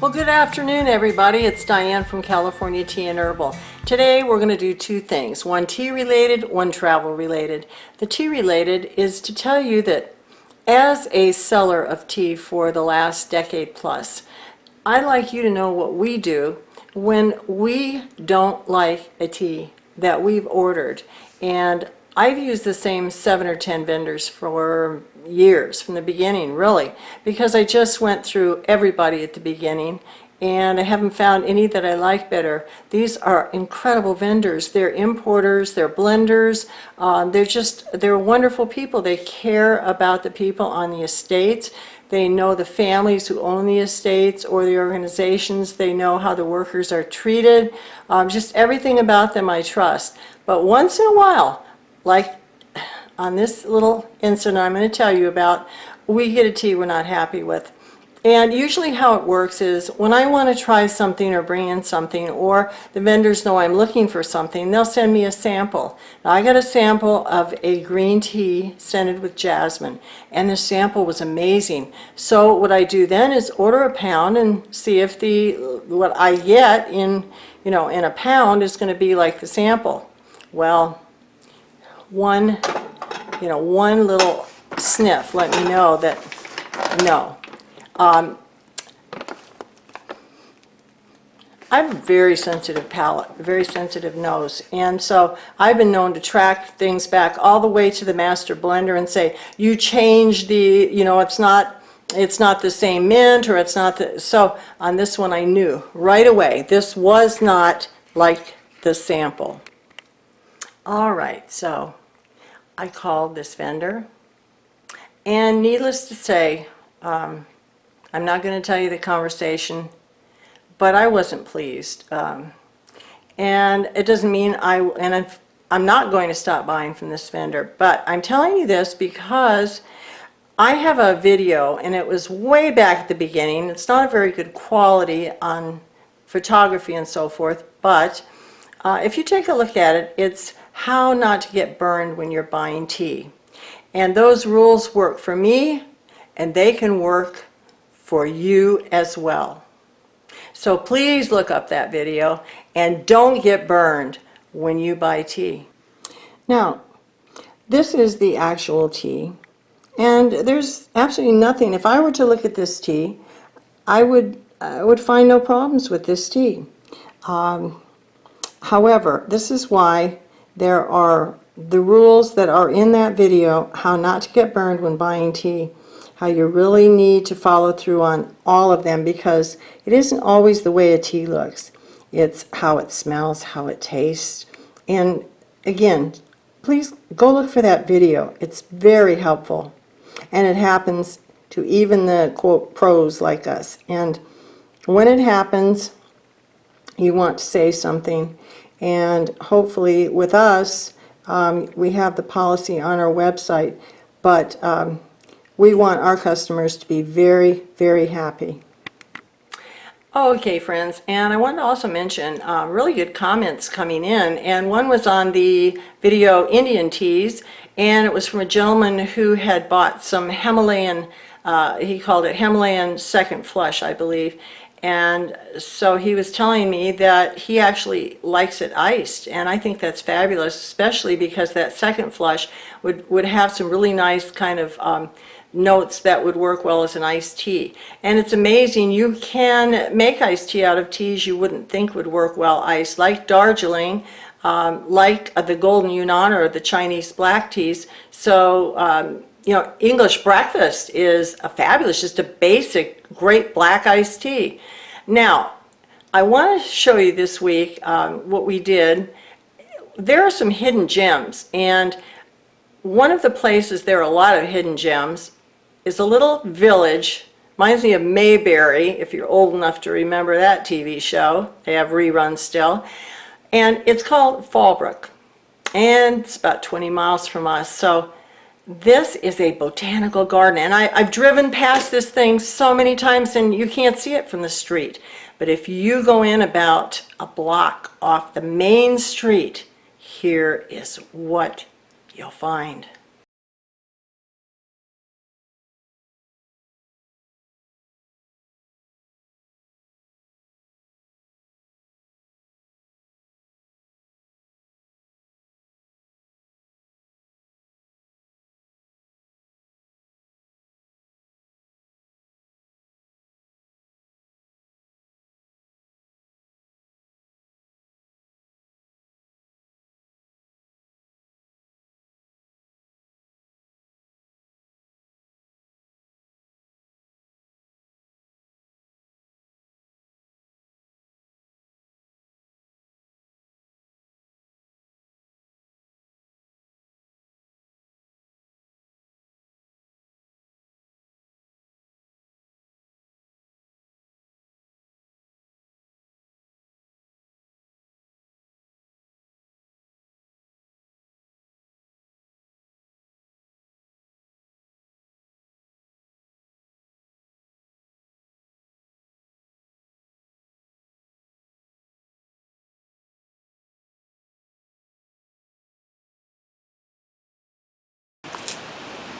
Well, good afternoon, everybody. It's Diane from California Tea and Herbal. Today we're going to do two things, one tea related, one travel related. The tea related is to tell you that as a seller of tea for the last decade plus, I'd like you to know what we do when we don't like a tea that we've ordered. And I've used the same 7 or 10 vendors for years, from the beginning, really, because I just went through everybody at the beginning and I haven't found any that I like better. These are incredible vendors. They're importers, they're blenders, they're wonderful people. They care about the people on the estates. They know the families who own the estates or the organizations. They know how the workers are treated. Just everything about them I trust. But once in a while, like on this little incident I'm going to tell you about, we get a tea we're not happy with. And usually how it works is when I want to try something or bring in something, or the vendors know I'm looking for something, they'll send me a sample. Now I got a sample of a green tea scented with jasmine, and the sample was amazing. So what I do then is order a pound and see if what I get in a pound is going to be like the sample. Well, one little sniff let me know that no. I have a very sensitive palate, a very sensitive nose, and so I've been known to track things back all the way to the master blender and say, you changed it's not the same mint, or it's not the, so on this one I knew right away this was not like the sample. All right, so I called this vendor, and needless to say, I'm not going to tell you the conversation, but I wasn't pleased. And it doesn't mean I'm not going to stop buying from this vendor, but I'm telling you this because I have a video, and it was way back at the beginning. It's not a very good quality on photography and so forth, but if you take a look at it, it's how not to get burned when you're buying tea. And those rules work for me, and they can work for you as well. So please look up that video and don't get burned when you buy tea. Now, this is the actual tea, and there's absolutely nothing. If I were to look at this tea, I would find no problems with this tea. However, this is why there are the rules that are in that video, how not to get burned when buying tea, how you really need to follow through on all of them, because it isn't always the way a tea looks. It's how it smells, how it tastes. And again, please go look for that video. It's very helpful. And it happens to even the, quote, pros like us. And when it happens, you want to say something. And hopefully with us, we have the policy on our website, but we want our customers to be very, very happy. Okay, friends, and I wanted to also mention really good comments coming in, and one was on the video Indian teas, and it was from a gentleman who had bought some Himalayan, he called it Himalayan second flush, I believe. And so he was telling me that he actually likes it iced, and I think that's fabulous, especially because that second flush would have some really nice kind of notes that would work well as an iced tea. And it's amazing, you can make iced tea out of teas you wouldn't think would work well iced, like Darjeeling, like the Golden Yunnan or the Chinese black teas. So English breakfast is a fabulous, just a basic, great black iced tea. Now, I want to show you this week what we did. There are some hidden gems, and one of the places there are a lot of hidden gems is a little village. Reminds me of Mayberry, if you're old enough to remember that TV show. They have reruns still. And it's called Fallbrook, and it's about 20 miles from us. So this is a botanical garden, and I've driven past this thing so many times and you can't see it from the street. But if you go in about a block off the main street, here is what you'll find.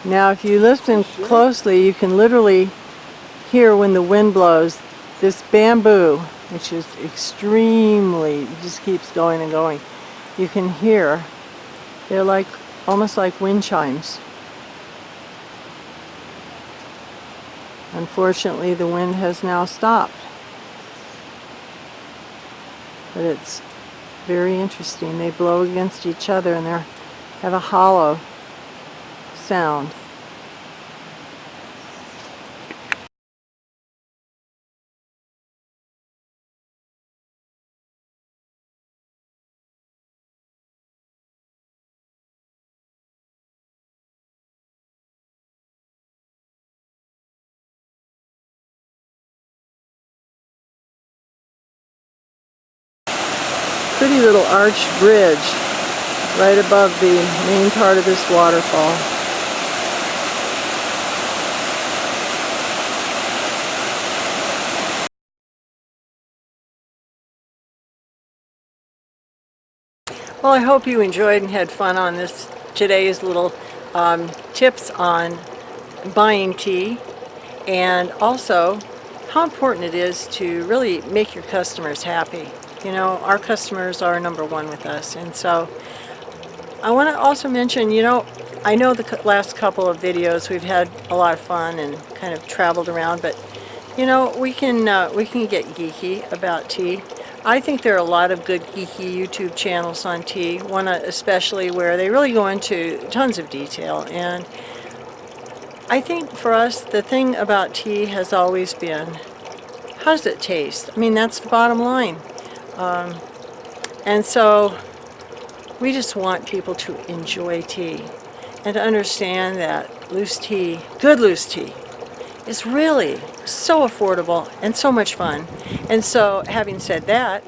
Now if you listen closely, you can literally hear when the wind blows, this bamboo, which is extremely, it just keeps going and going. You can hear, they're like, almost like wind chimes. Unfortunately, the wind has now stopped. But it's very interesting. They blow against each other and they have a hollow sound. Pretty little arched bridge right above the main part of this waterfall. Well, I hope you enjoyed and had fun on today's little tips on buying tea, and also how important it is to really make your customers happy. You know, our customers are number one with us, and so I want to also mention, you know, I know the last couple of videos we've had a lot of fun and kind of traveled around, but you know, we can get geeky about tea. I think there are a lot of good geeky YouTube channels on tea, one especially where they really go into tons of detail. And I think for us, the thing about tea has always been, how does it taste? I mean, that's the bottom line. And so we just want people to enjoy tea and to understand that loose tea, good loose tea, is really so affordable and so much fun. And so having said that,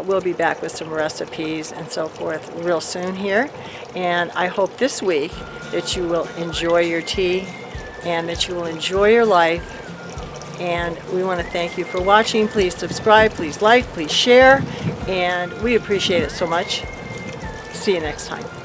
we'll be back with some recipes and so forth real soon here. And I hope this week that you will enjoy your tea and that you will enjoy your life. And we want to thank you for watching. Please subscribe, please like, please share, and we appreciate it so much. See you next time.